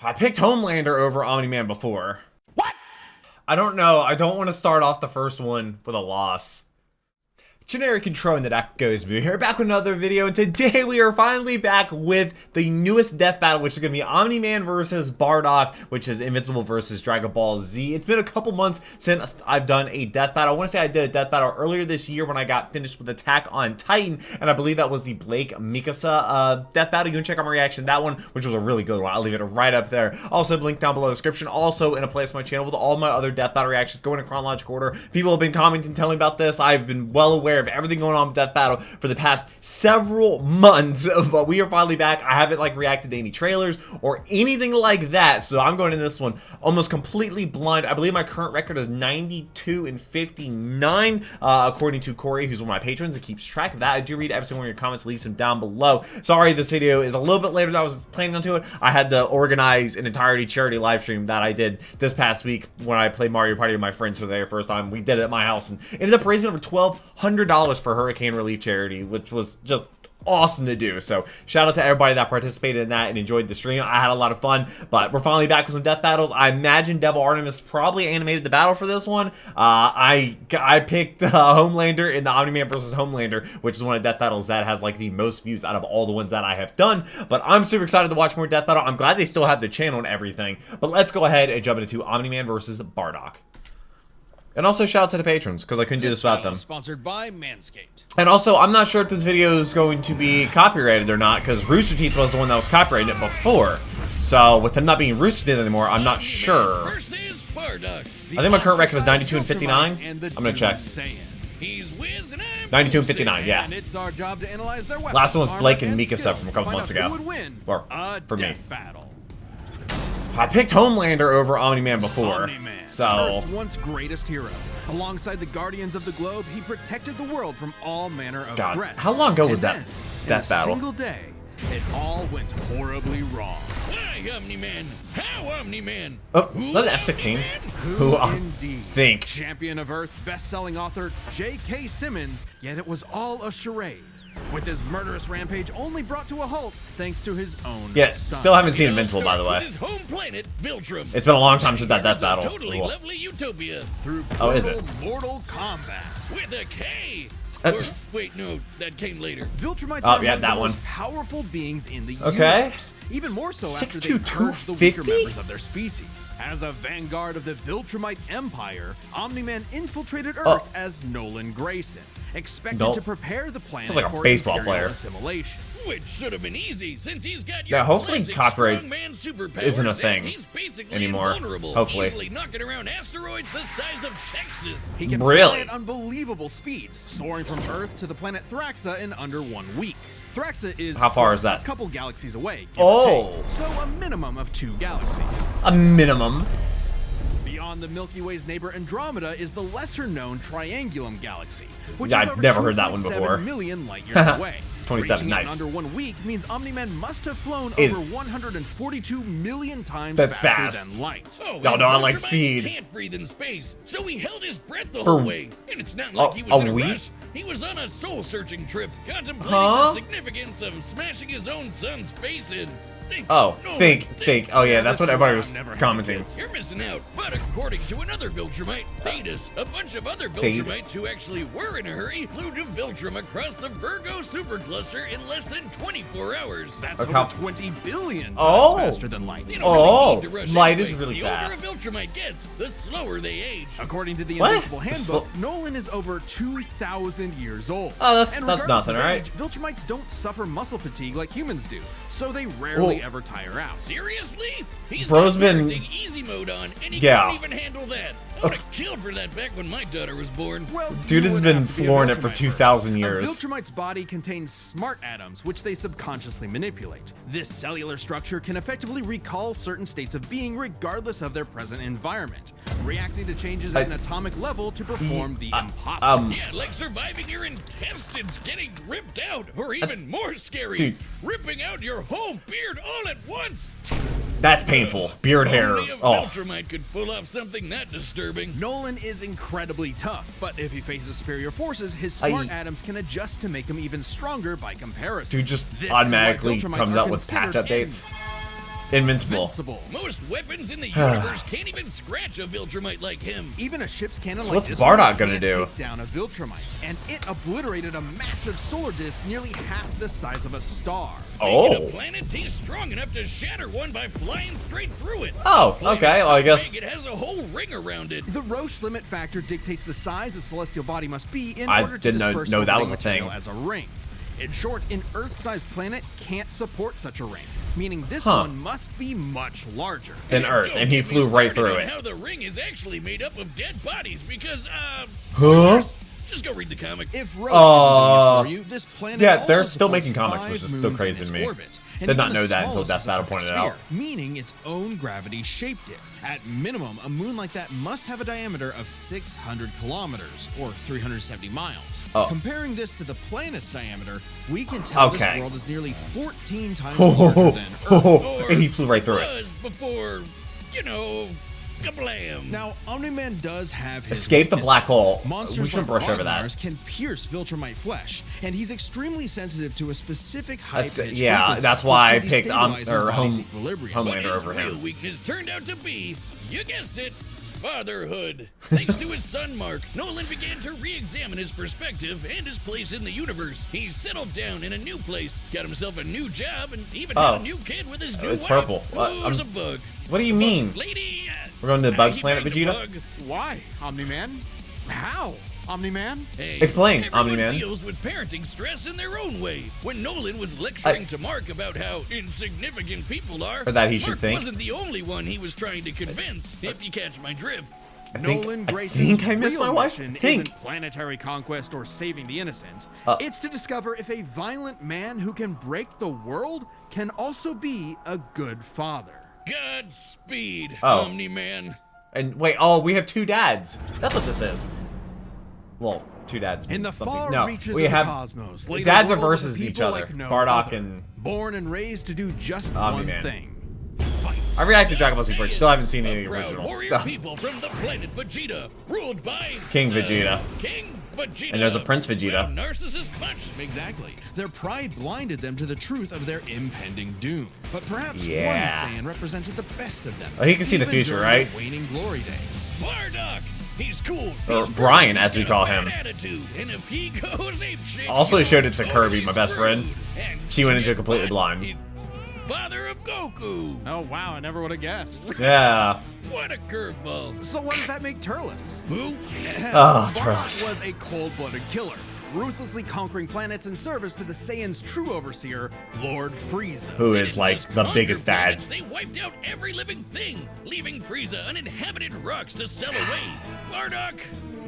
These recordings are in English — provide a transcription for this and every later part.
I picked Homelander over Omni-Man before. What? I don't know. I don't want to start off the first one with a loss. Generic control, and that goes. We're here back with another video, and today we are finally back with the newest death battle, which is going to be Omni-Man versus Bardock, which is Invincible versus Dragon Ball Z. It's been a couple months since I've done a death battle. I want to say I did a death battle earlier this year when I got finished with Attack on Titan, and I believe that was the Blake Mikasa death battle. You can check out my reaction to that one, which was a really good one. I'll leave it right up there. Also, link down below in the description. Also, in a place on my channel with all my other death battle reactions going in chronological order. People have been commenting, telling me about this. I've been well aware of everything going on with Death Battle for the past several months, but we are finally back. I haven't reacted to any trailers or anything like that, so I'm going into this one almost completely blind. I believe my current record is 92-59, according to Corey, who's one of my patrons and keeps track of that. I do read every single one of your comments, leave them down below. Sorry, this video is a little bit later than I was planning on to it. I had to organize an entirety charity live stream that I did this past week when I played Mario Party with my friends for the very first time. We did it at my house and ended up raising over $1,200 for hurricane relief charity, which was just awesome to do. So shout out to everybody that participated in that and enjoyed the stream. I had a lot of fun, but we're finally back with some death battles. I imagine Devil Artemis probably animated the battle for this one. I picked Homelander in the Omni-Man versus Homelander, which is one of the death battles that has the most views out of all the ones that I have done. But I'm super excited to watch more death battle. I'm glad they still have the channel and everything. But let's go ahead and jump into Omni-Man versus Bardock. And also shout out to the patrons, because I couldn't do this without them. Sponsored by Manscapes. And also, I'm not sure if this video is going to be copyrighted or not, because Rooster Teeth was the one that was copyrighting it before. So, with him not being Rooster Teeth anymore, I'm not sure. I think my current record was 92-59. I'm going to check. 92-59, yeah. Last one was Blake and Mikasa from a couple months ago. Or, for me. I picked Homelander over Omni-Man before, so... Earth's once greatest hero. Alongside the Guardians of the Globe, he protected the world from all manner of threats. How long ago was that death battle? In a single day, it all went horribly wrong. Why, Omni-Man? How, Omni-Man? Oh, is that F-16? Who indeed? Think. Champion of Earth, best-selling author J.K. Simmons, yet it was all a charade. With his murderous rampage only brought to a halt thanks to his own son. Still haven't seen Invincible, by the way. His home planet, Viltrum. It's been a long time since that death battle. Totally lovely utopia. Through is it? Mortal combat. With a K. Wait, no, that came later. Viltrumites are one of the that one. most powerful beings in the universe. Even more so after they purged the weaker members of their species. As a vanguard of the Viltrumite Empire, Omni-Man infiltrated Earth as Nolan Grayson, expected to prepare the planet for baseball player. assimilation. Which should have been easy, since he's got your hopefully classic copyright strongman superpowers, isn't a thing he's basically anymore. invulnerable, Hopefully. easily knocking around asteroids the size of Texas. He can fly at unbelievable speeds, soaring from Earth to the planet Thraxa in under 1 week. Thraxa is how far is that? A couple galaxies away, give or take, so a minimum of 2 galaxies. A minimum. Beyond the Milky Way's neighbor Andromeda is the lesser-known Triangulum Galaxy, which is I've over never heard that one before. 2.7 million light-years away. 27, Reaching nice. it in under 1 week means Omni-Man must have flown over 142 million times That's faster fast. than light. Oh, Y'all know I like Viltrumites speed. Can't breathe in space, so he held his breath the whole way. And it's not like he was in a rush. He was on a soul-searching trip, contemplating the significance of smashing his own son's face in. Think. Oh yeah, that's what everybody was commenting. You're missing out. But according to another Viltrumite, Thetis, a bunch of other Viltrumites who actually were in a hurry flew to Viltrum across the Virgo supercluster in less than 24 hours. That's over 20 billion times faster than light. You don't really need to rush light anyway. is really fast. The older a Viltrumite gets, the slower they age. According to the Invincible Handbook, Nolan is over 2,000 years old. Oh, that's nothing, right? Viltrumites don't suffer muscle fatigue like humans do, so they rarely ever tire out. Seriously? He's Bro's been easy mode on, and he can't even handle that. I would have killed for that back when my daughter was born. Well, dude has been flooring it for 2,000 years. A Viltrumite's body contains smart atoms, which they subconsciously manipulate. This cellular structure can effectively recall certain states of being regardless of their present environment, reacting to changes at an atomic level to perform the impossible. Yeah, like surviving your intestines getting ripped out, or even more scary, ripping out your whole beard all at once. That's painful. Beard hair. Only a Viltrumite could pull off something that disturbing. Nolan is incredibly tough, but if he faces superior forces, his smart atoms can adjust to make him even stronger by comparison. Dude just automatically comes out with patch updates. Invincible. Most weapons in the universe can't even scratch a Viltrumite like him. Even a ship's cannon So like what's this Bardock gonna do? take down a Viltrumite, and it obliterated a massive solar disk nearly half the size of a star. Speaking of planets, he's strong enough to shatter one by flying straight through it. Oh, okay. Well, I guess It has a whole ring around it. The Roche limit factor dictates the size a celestial body must be in I order to didn't disperse know that orbiting was a thing. material as a ring. In short, an Earth-sized planet can't support such a ring, meaning this one must be much larger than Earth, and he flew right through it. How the ring is actually made up of dead bodies because just go read the comic. If Roche isn't for you, this planet they're also still making supports comics, which 5 is so moons crazy in to its me. orbit, and Did not even know the that until smallest Death is a Battle perfect pointed it out. sphere, meaning its own gravity shaped it. At minimum, a moon like that must have a diameter of 600 kilometers, or 370 miles. Comparing this to the planet's diameter, we can tell this world is nearly 14 times larger than Earth. And he flew right through it. Before, you know, kablam. Now, Omni-Man does have his Escape the black hole. Monsters We shouldn't like brush over that. Bardock can pierce Viltrumite flesh, and he's extremely sensitive to a specific high-pitched yeah, that's frequency, why I which can picked destabilize his body's equilibrium. Homelander over His real him. weakness turned out to be, you guessed it, fatherhood. Thanks to his son Mark, Nolan began to re-examine his perspective and his place in the universe. He settled down in a new place, got himself a new job, and even had a new kid with his new wife. It's purple. Who's a bug? What do you mean? Lady, We're going to the bug he planet, banged a Vegeta? bug. Why, Omni-Man? How, Omni-Man? Hey, Explain, everyone Omni-Man. deals with parenting stress in their own way. When Nolan was lecturing to Mark about how insignificant people are, Or that he should Mark think. wasn't the only one he was trying to convince, if you catch my drift. I Nolan think Grayson's I missed my real wife. mission Think. isn't planetary conquest or saving the innocent. It's to discover if a violent man who can break the world can also be a good father. Godspeed, Oh. Omni-Man. And wait, we have 2 dads. That's what this is. Well, 2 dads. In the something. far No, reaches we of have the cosmos, lay the dads are world with versus each people other. like no Bardock other. and Born and raised to do just Omni-Man. one thing. I reacted to Dragon Ball Z Bridge. Still haven't seen any A proud original warrior stuff. people from the planet Vegeta, ruled by King Vegeta. King Vegeta. And there's a Prince Vegeta. Well, narcissist punch. Exactly. Their pride blinded them to the truth of their impending doom. But perhaps Yeah. one Saiyan represented the best of them. Oh, he can see the even future, during right? the waning glory days. Bardock. He's cool. Or He's Brian, rude, as we he's got call a bad him. Attitude, and if he goes apeshit, Also you're showed it to totally Kirby, my best friend. screwed. And She went into guess completely what? blind. He's father of Goku. Oh wow, I never would have guessed. Yeah. What a curveball. So what does that make Turles? Who? Oh, Bardock Turles. was a cold-blooded killer, ruthlessly conquering planets in service to the Saiyans' true overseer, Lord Frieza. Who They is didn't like just the conquer biggest dad. planets, They wiped out every living thing, leaving Frieza uninhabited rocks to sell away. Bardock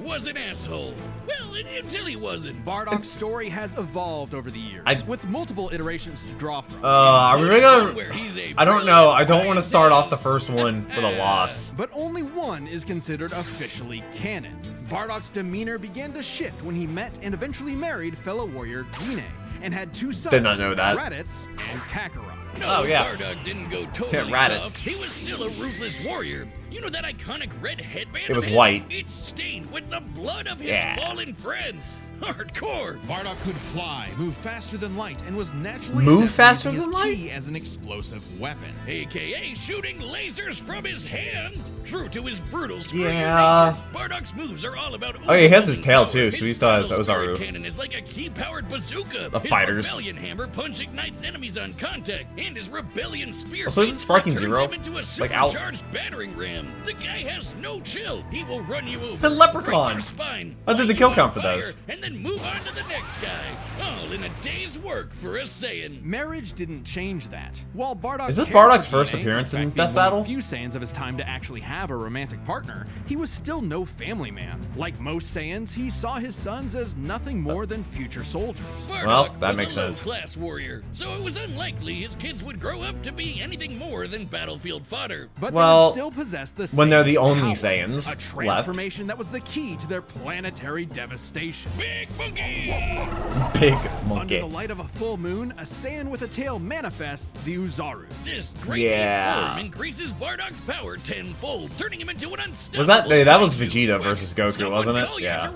was an asshole. Well, until he wasn't. Bardock's story has evolved over the years, with multiple iterations to draw from. Are we really gonna? Where he's a I don't know. I don't brilliant want to start off the scientist. first one with a loss. But only one is considered officially canon. Bardock's demeanor began to shift when he met and eventually married fellow warrior Guinea, and had 2 sons, Did not know that. Raditz and Kakarot. No, Oh, yeah. Bardock didn't go Can't totally rat it. soft. He was still a ruthless warrior. You know that iconic red headband It was of his? white. It's stained with the blood of his Yeah. fallen friends. Hardcore. Bardock could fly, move faster than light, and was naturally Move adept at faster using than his ki as an explosive weapon. AKA shooting lasers from his hands. True to his brutal Yeah. nature, Bardock's moves are all about Oh, he has his overwhelming tail, power. too, so he His still has final spirit Ozaru. cannon is like a key-powered bazooka. The his fighters. rebellion hammer punch ignites enemies on contact, and his rebellion spear Oh, so is it Sparking turns Zero? him into a Like out- supercharged battering ram. The guy has no chill. He will run you over. The Leprechaun. break your spine, What did light the you kill on count for fire, those? And then move on to the next guy. All in a day's work for a Saiyan. Marriage didn't change that. While Bardock Is this cared Bardock's for first Guinea, appearance in fact, Death being one of Battle? the few Saiyans of his time to actually have a romantic partner, he was still no family man. Like most Saiyans, he saw his sons as nothing more than future soldiers. Bardock Well, that was makes a sense. low-class warrior, so it was unlikely his kids would grow up to be anything more than battlefield fodder. But Well, they would still possess the when they're the Saiyan's only power, Saiyans a transformation that was the key to their planetary devastation. Big Big monkey! Big Under monkey. the light of a full moon, a Saiyan with a tail manifests the Uzaru. This great form increases Bardock's power tenfold, turning him into an unstoppable. That was Vegeta versus Goku, wasn't it? Yeah.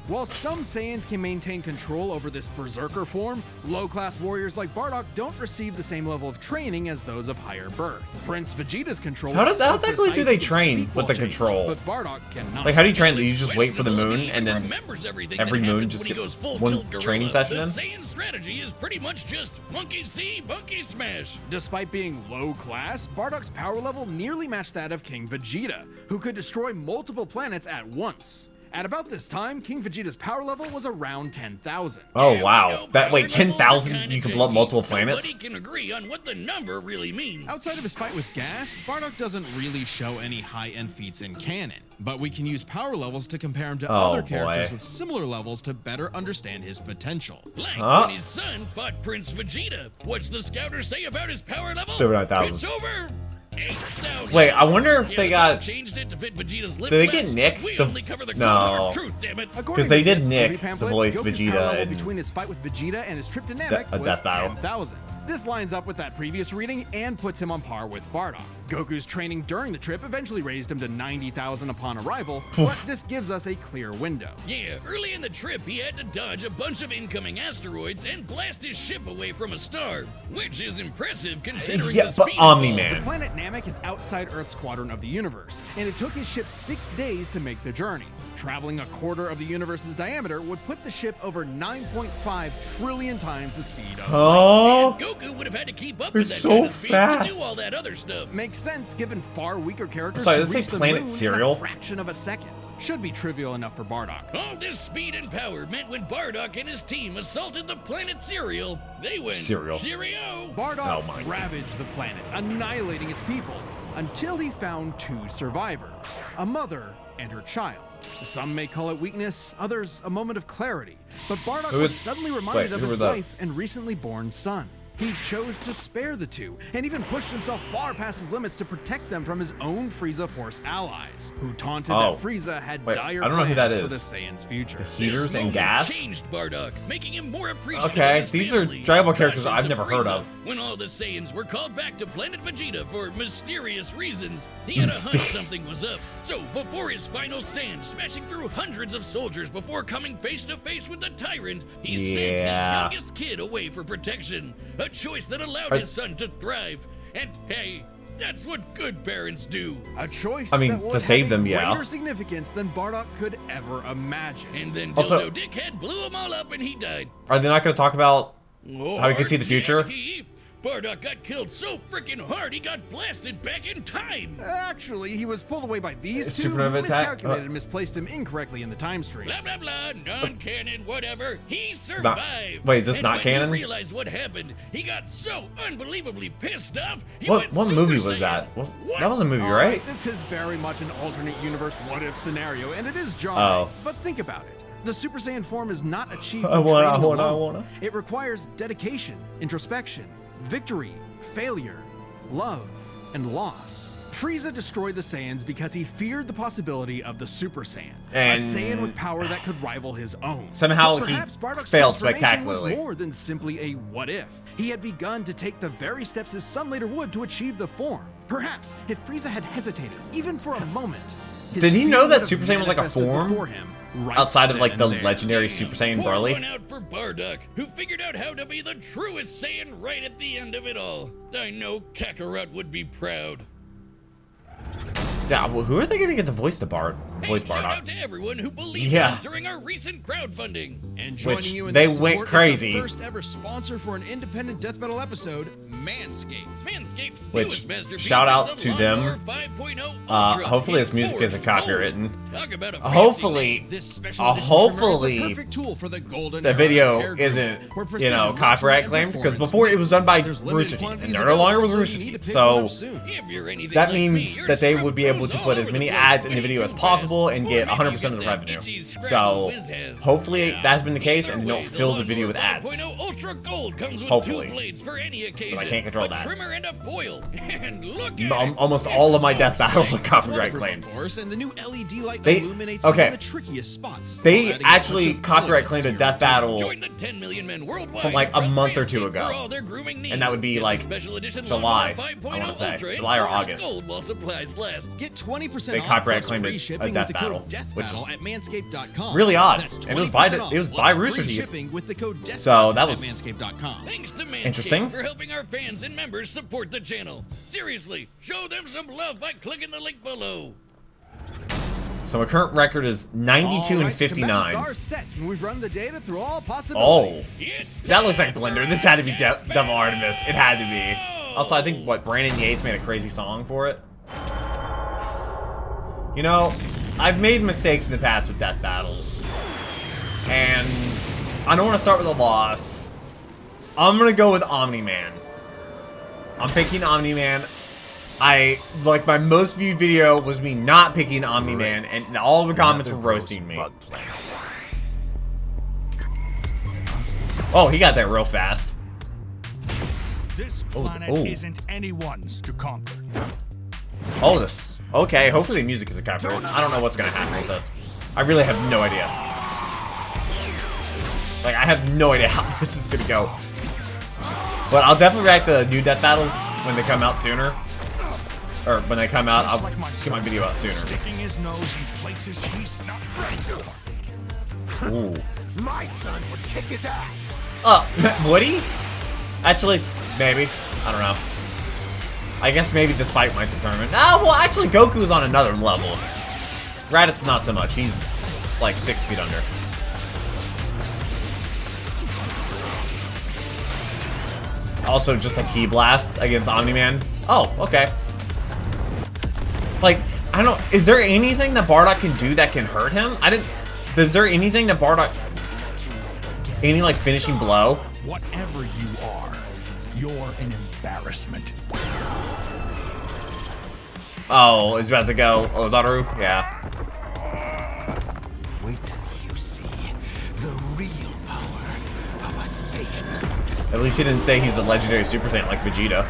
While some Saiyans can maintain control over this berserker form, low-class warriors like Bardock don't receive the same level of training as those of higher birth. Prince Vegeta's control. How exactly do they train with the control? But Bardock cannot. Like, how do you train? Do you just wait for the moon and then every moon just get one training session in? The Saiyan strategy is pretty much just monkey see, monkey smash. Despite being low class, Bardock's power level nearly matched that of King Vegeta, who could destroy multiple planets at once. At about this time, King Vegeta's power level was around 10,000. Oh wow! Wait, 10,000? You can blow up multiple planets? Nobody can agree on what the number really means. Outside of his fight with gas, Bardock doesn't really show any high-end feats in canon, but we can use power levels to compare him to other characters with similar levels to better understand his potential. Like when his son fought Prince Vegeta. What's the scouter say about his power level? Still 9,000. It's over 8,000. Wait, I wonder if they got. Changed it to fit Vegeta's lip. Did they get Nick? No, because they did Nick the voice Vegeta in between his fight with Vegeta and his trip to Namek a was death battle. 10,000. This lines up with that previous reading and puts him on par with Bardock. Goku's training during the trip eventually raised him to 90,000 upon arrival, but this gives us a clear window. Yeah, early in the trip, he had to dodge a bunch of incoming asteroids and blast his ship away from a star, which is impressive considering the speed. But Omni-Man. The planet Namek is outside Earth's quadrant of the universe, and it took his ship 6 days to make the journey. Traveling a quarter of the universe's diameter would put the ship over 9.5 trillion times the speed of light. Goku would have had to keep up They're with that so kind of speed fast. to do all that other stuff. Makes sense given far weaker characters Sorry, to let's say reach the Planet moon Cereal. in a fraction of a second. Should be trivial enough for Bardock. All this speed and power meant when Bardock and his team assaulted the planet Cereal, they went Cereal. Cheerio. Bardock ravaged the planet, annihilating its people, until he found 2 survivors, a mother and her child. Some may call it weakness, others a moment of clarity. But Bardock was suddenly reminded of his wife and recently born son. He chose to spare the 2, and even pushed himself far past his limits to protect them from his own Frieza Force allies, who taunted that Frieza had dire plans for the Saiyan's future. Heaters and gas? Changed Bardock, making him more appreciative of Okay, his these are family. Dragon Ball characters Not just I've never heard of. When all the Saiyans were called back to planet Vegeta for mysterious reasons, he had a hunch something was up. So before his final stand, smashing through hundreds of soldiers before coming face to face with the tyrant, he sent his youngest kid away for protection. A choice that allowed his son to thrive. And hey, that's what good parents do. A choice that would to save them, greater significance than Bardock could ever imagine. And then Also, Dildo Dickhead blew them all up and he died. Are they not going to talk about how you can see the future? Bardock got killed so freaking hard he got blasted back in time. Actually, he was pulled away by these 2 who supernova attack? miscalculated and misplaced him incorrectly in the time stream. Blah blah blah, non-canon, whatever. He survived. Wait, is this and not when canon? He realized what happened. He got so unbelievably pissed off. He What went movie Super was Saiyan. that? That was a movie, right? This is very much an alternate universe what-if scenario, and it is jarring. But think about it. The Super Saiyan form is not achieved through training alone. It requires dedication, introspection, victory, failure, love, and loss. Frieza destroyed the Saiyans because he feared the possibility of the Super Saiyan, a Saiyan with power that could rival his own. Somehow Perhaps he Bardock's failed transformation spectacularly. was more than simply a what-if. He had begun to take the very steps his son later would to achieve the form. Perhaps if Frieza had hesitated, even for a moment, did he know that Super Saiyan was like a manifested form? before him, right Outside of like the then and there. legendary Super Saiyan Pour Broly? one out for Bardock, who figured out how to be the truest Saiyan right at the end of it all. I know Kakarot would be proud. Yeah, well, who are they going to get to voice Shout Bardock? out to everyone who believed in us during our recent crowdfunding. And joining Which you in they that went support crazy. is the first ever sponsor for an independent death metal episode, Manscapes. Manscapes' Which, newest masterpiece shout out is the to them. Lawnmower 5.0 Ultra Hopefully this music isn't Enforced copywritten. Gold. Talk about a fancy Hopefully, name. This special edition trimmer is hopefully the perfect tool for the golden the era video hair isn't, growth, where you precision, know, luxury, copyright and claimed, because performance before it was done by There's Rooster limited Teeth, and quantities they're no longer with available, Rooster so you need Teeth. to pick one So up soon. If you're anything that like means me, your that they scrub would be able grows to all put as over many the place ads in the way video too as fast. possible and Or get maybe 100% you of the get that revenue. itchy scraggle So whiz has. hopefully that's been the case Either and they way, don't fill the video Lawnmower with ads. 5.0 Ultra Gold comes with Hopefully. 2 blades for any occasion. But I can't control a that. trimmer and a foil. And look at Almost all of my death battles are copyright claimed. Of course, and the new LED light They- illuminates okay. even the trickiest spots. They while adding a actually touch of copyright elegance claimed to a your death routine. battle Join the 10 million men worldwide from like a who month or trust two Manscapes ago. for all their grooming needs. And that would be Get the like special edition July, Lawnmower 5.0 I wanna say. Ultra in July or forged August. gold while supplies last. Get 20% They off copyright plus claimed free a shipping death with the battle, code death which is battle at manscaped.com. really odd. That's And it was by 20% it was off by plus Rooster free Teeth. shipping with the code death So battle that at was manscaped.com. Thanks to Manscaped interesting. for helping our fans and members support the channel. Seriously, show them some love by clicking the link below. So my current record is 92 and Combatants 59. are set, and we've run the data through all Oh, possibilities. It's that looks like time Blender. for This had to be Death Devil Artemis. It had to be. Battle! Also, I think what Brandon Yates made a crazy song for it. You know, I've made mistakes in the past with death battles, and I don't want to start with a loss. I'm gonna go with Omni-Man. I'm picking Omni-Man. Like, my most viewed video was me not picking Omni-Man, and all the comments were roasting me. Oh, he got there real fast. This planet isn't anyone's to conquer. Oh, this. Okay, hopefully the music is a copyright. I don't know what's gonna happen with this. I really have no idea. Like, I have no idea how this is gonna go. But I'll definitely react to new death battles when they come out sooner. Or when they come out, I'll get my video out sooner. Sticking his nose in places he's not ready for. Ooh. My son would kick his ass. Would he? Actually, maybe. I don't know. I guess maybe this fight might determine. Ah, well, actually, Goku's on another level. Raditz not so much. He's like 6 feet under. Also, just a key blast against Omni-Man. Oh, okay. Like, I don't. Is there anything that Bardock can do that can hurt him? Is there anything that Bardock? Any like finishing blow? Whatever you are, you're an embarrassment. Oh, he's about to go. Oh, Zaru? Yeah. Wait till you see the real power of a Saiyan. At least he didn't say he's a legendary Super Saiyan like Vegeta.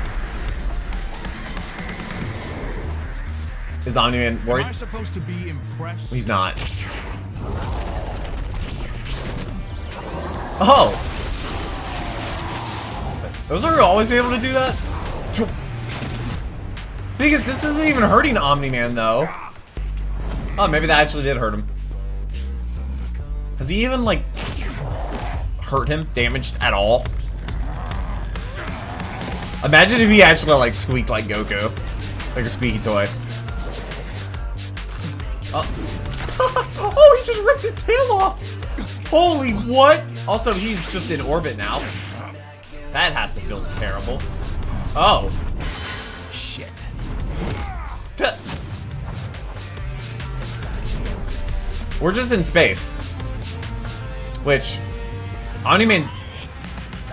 Is Omni-Man worried? Am I supposed to be impressed? He's not. Oh! Was Zaru always be able to do that? Thing is, this isn't even hurting Omni-Man, though. Oh, maybe that actually did hurt him. Has he even, like, hurt him, damaged at all? Imagine if he actually, like, squeaked like Goku. Like a squeaky toy. Oh, he just ripped his tail off! Holy what? Also, he's just in orbit now. That has to feel terrible. Oh. Shit. We're just in space. Which, Omni-Man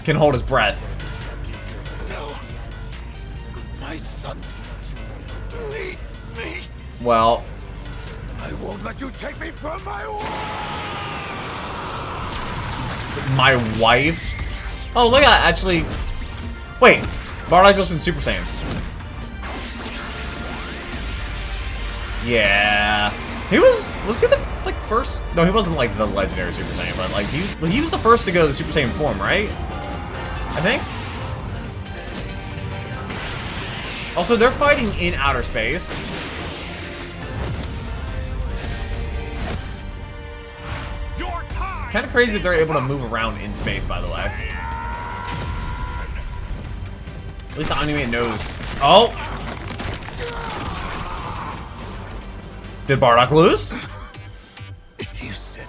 can hold his breath. No. My sons need me. Well, I won't let you take me from my wife? Oh, look at actually. Wait, Bardock just been Super Saiyan. Yeah. He was he the like first? No, he wasn't like the legendary Super Saiyan, but like he was the first to go to the Super Saiyan form, right? I think. Also, they're fighting in outer space. Kind of crazy that they're able to move around in space, by the way. At least the Omni-Man knows. Oh! Did Bardock lose? You said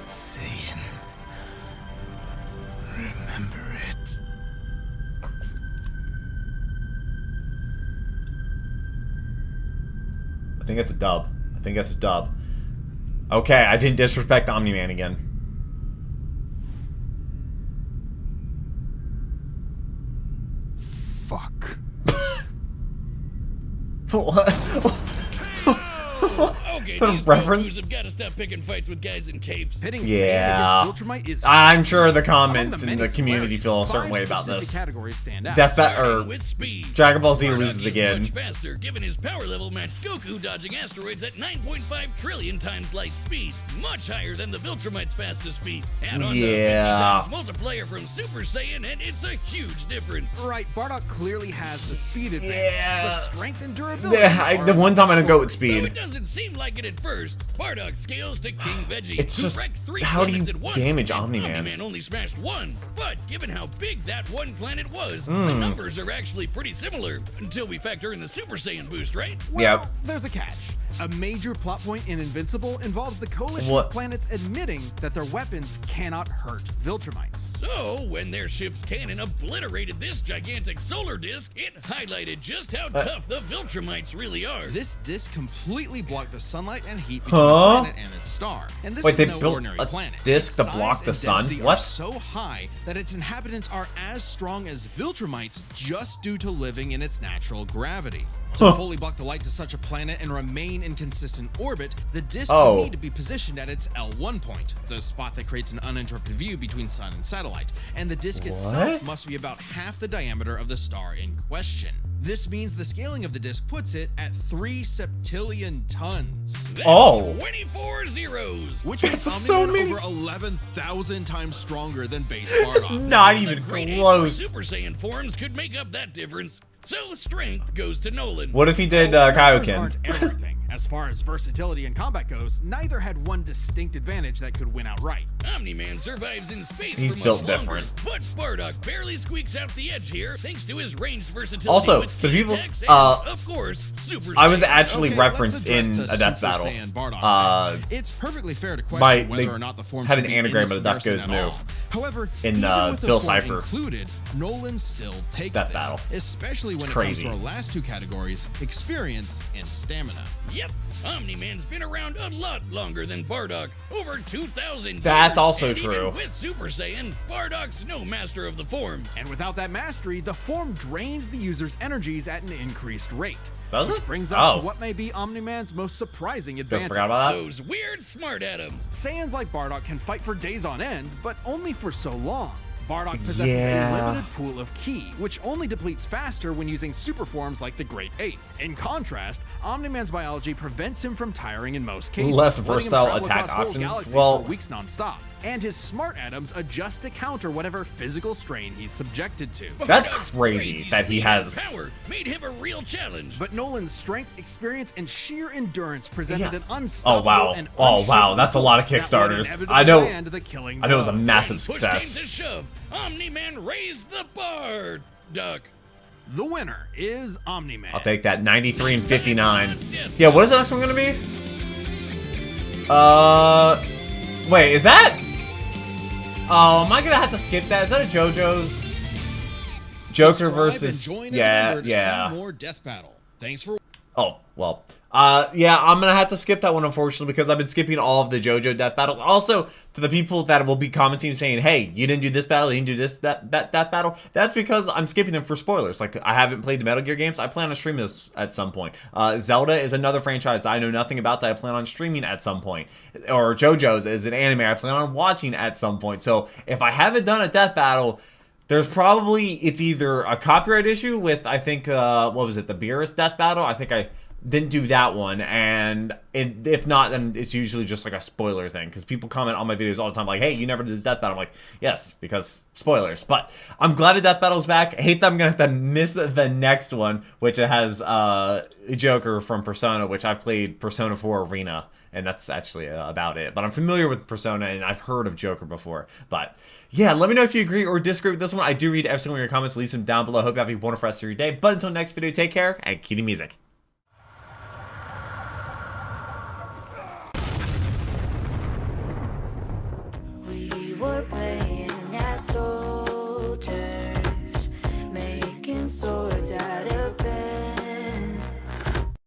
Saiyan. Remember it. I think that's a dub. I think that's a dub. Okay, I didn't disrespect Omni-Man again. Fuck. What? Okay, sort these of reference. Gokus have got to stop picking fights with guys in capes. Pitting Yeah. Saiyan against Viltrumite is I'm sure the Among comments the in many the community similarities, feel a certain 5 way about specific this. categories stand out. Starting with speed. Dragon Ball Z Bardock loses is again. much faster, given his power level matched Goku dodging asteroids at 9.5 trillion times light speed. Much higher than the Viltrumite's fastest speed. Add on the 50 times multiplier from Super Saiyan, and it's a huge difference. Right, Bardock clearly has the speed advantage, Yeah. but strength and durability. Yeah, the one time I didn't go with Though speed. it doesn't seem like it at first, Bardock scales to King Veggie. It's who just, wrecked 3 how do you planets at once, damage and Omni-Man? Omni-Man only smashed 1. But given how big that one planet was, the numbers are actually pretty similar. Until we factor in the Super Saiyan boost, right? Well, Yep. there's a catch. A major plot point in Invincible involves the coalition What? of planets admitting that their weapons cannot hurt Viltrumites. So, when their ship's cannon obliterated this gigantic solar disk, it highlighted just how tough the Viltrumites really are. This disc completely blocked the sunlight and heat between Huh? the planet and its star. And this Wait, is they no built ordinary a planet. disc Its to block size the and sun? density What? are so high that its inhabitants are as strong as Viltrumites just due to living in its natural gravity. To fully block the light to such a planet and remain in consistent orbit, the disc would need to be positioned at its L1 point, the spot that creates an uninterrupted view between sun and satellite, and the disc itself must be about half the diameter of the star in question. This means the scaling of the disc puts it at 3 septillion tons. That's 24 zeros. Which makes That's so Omni-Man many. over 11,000 times stronger than base Bardock. Not The even great ape close. Super Saiyan forms could make up that difference. So strength goes to Nolan. What if he did Numbers Kaioken? aren't everything. As far as versatility in combat goes, neither had one distinct advantage that could win outright. Omni-Man survives in space He's for built much longer, different. but Bardock barely squeaks out the edge here thanks to his ranged versatility Also, with the key people- attacks and, of course, Super I was Saiyan. actually Okay, let's referenced address in the a death Super battle. Saiyan Bardock. It's perfectly fair to question they whether or not the form had should an be in anagram this of the Death comparison Goes at move all. However, in, even with the Bill form Cipher. included, Nolan still takes Death this, battle. especially when Crazy. it comes to our last 2 categories, experience and stamina. Yep, Omni-Man's been around a lot longer than Bardock, over 2,000 That's years, also and true. Even with Super Saiyan, Bardock's no master of the form. And without that mastery, the form drains the user's energies at an increased rate. Does Which it? brings us to what may be Omni-Man's most surprising advantage. Forgot about that. Those weird smart atoms. Saiyans like Bardock can fight for days on end, but only for so long. Bardock possesses Yeah. a limited pool of ki, which only depletes faster when using super forms like the Great Ape. In contrast, Omni-Man's biology prevents him from tiring in most cases, Less letting him versatile travel attack across whole options. galaxies Well- for weeks non-stop. And his smart atoms adjust to counter whatever physical strain he's subjected to. That's Bardock's crazy that he speed has- and power made him a real challenge. But Nolan's strength, experience, and sheer endurance presented Yeah. an unstoppable and Oh, wow. unshakable That's a lot of force that would Kickstarters. inevitably I know- land the killing I know it was a blow. massive When push success. came to shove, Omni-Man raised the bar. Duck. The winner is Omni-Man. I'll take that. 93 and 59. Yeah, what is the next one gonna be? Wait, is that? Oh, am I gonna have to skip that? Is that a JoJo's? Joker Subscribe versus and join us yeah, everywhere to yeah. see more Death Battle. Thanks for Oh, well. Yeah, I'm gonna have to skip that one, unfortunately, because I've been skipping all of the JoJo death battle. Also, to the people that will be commenting saying, hey, you didn't do this battle, you didn't do this that battle, that's because I'm skipping them for spoilers. Like, I haven't played the Metal Gear games. I plan on streaming this at some point. Zelda is another franchise I know nothing about that I plan on streaming at some point. Or JoJo's is an anime I plan on watching at some point. So, if I haven't done a death battle, there's probably, it's either a copyright issue with, I think, what was it, the Beerus death battle? I think I didn't do that one, and if not, then it's usually just like a spoiler thing, because people comment on my videos all the time like, hey, you never did this death battle. I'm like, yes, because spoilers. But I'm glad the death battle's back. I hate that I'm gonna have to miss the next one, which it has Joker from Persona, which I've played Persona 4 Arena, and that's actually about it. But I'm familiar with Persona, and I've heard of Joker before. But yeah, let me know if you agree or disagree with this one. I do read every single one of your comments. Leave them down below. Hope you have a wonderful rest of your day. But until next video, take care, and keep the music. We were playing an asshole.